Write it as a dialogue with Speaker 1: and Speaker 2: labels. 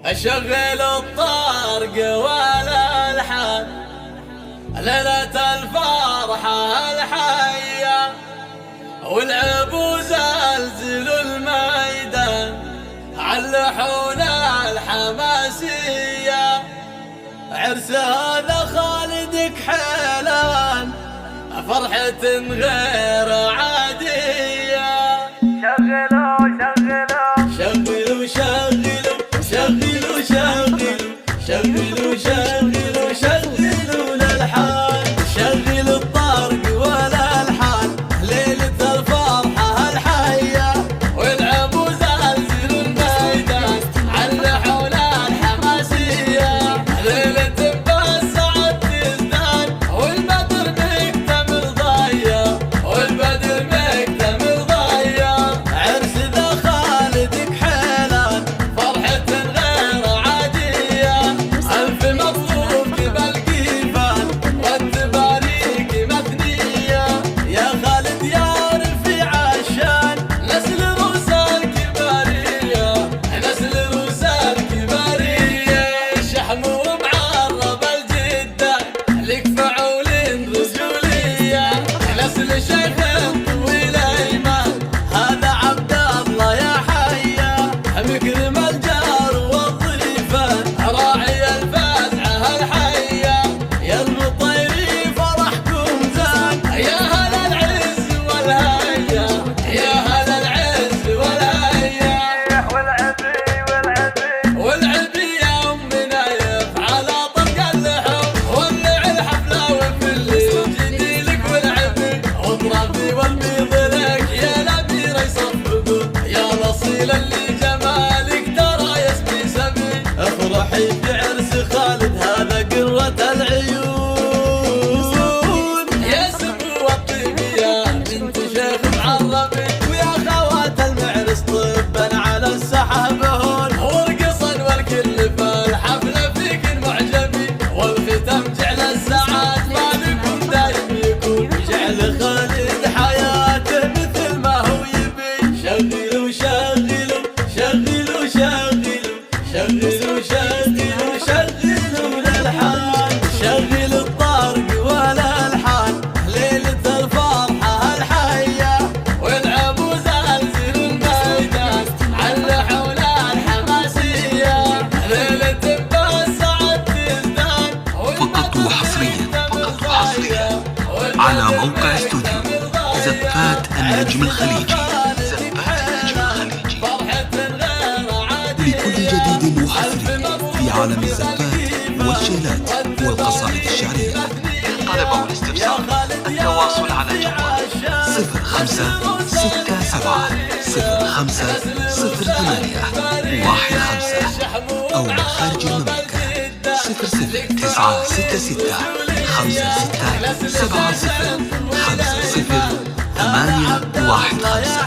Speaker 1: أشغل الطرق والألحان ليلة الفرحة الحية، والعب وزلزل الميدان علحون الحماسية. عرس هذا خالدك حيلان فرحة غير عادية. شغلوا شغلوا شغلوا شغلوا شغلوا شغلوا شغلوا شغلوا الألحان، شغل الطرق والألحان ليلة الفرحة الحية، والعب وزلزل الميدان علحون الحماسية. ليلة بالسعد تزدان والبدر مكتمل ضيا، والبدر مكتمل ضيا. عرس ذا خالدك حيلان فرحة غير عادية، ألف مبروك بالكيفان والتباريك مثنية. يا خالد يا رفيع الشان نسل روس الكبارية، نسل روس الكبارية. شحم ومعرب الجدان لك فعول رجولية، نسل شيخ طويل ايمان هذا عبد الله يا حيا. مكرم الجار والضيفان راعي الفزعة الحية، يا المطيري فرحكم زان يا هل العز والهيا، يا هل العز والهيا. والعبي يا أمنا يفعل طرق اللحم، ولع الحفلة وفي الليل جدي لك والعبي، واضربي والبيض لك يا الأميرة يصفقوا، يا الأصيل اللي جمالك ترى يسمي سمي. افرحي بعرس خالد هذا قرة العيون، يا سمو الطيب يا بنت شيخ معربي، ويا خوات المعرس طبا على السحاب هون، ورقصا والكل في الحفلة فيك معجبي، والختم جعل الساعات مالكم دايم يكون، جعل خالد حياته مثل ما هو يبي. شغلوا شغلوا شغلوا شغلوا شغلوا شغلوا شغلوا الألحان، شغل الطرق والألحان ليلة الفرحة الحية، والعب وزلزل الميدان علحون الحماسية. ليلة بالسعد تزدان
Speaker 2: فقط وحصريا على موقع استوديو زفات النجم الخليجي. لكل جديد وحصري في عالم الزفات والشيلات والقصائد الشعرية. للطلب أو الاستفسار التواصل على جوال 0567 أو من خارج المملكة 00 966 56 70 50 815.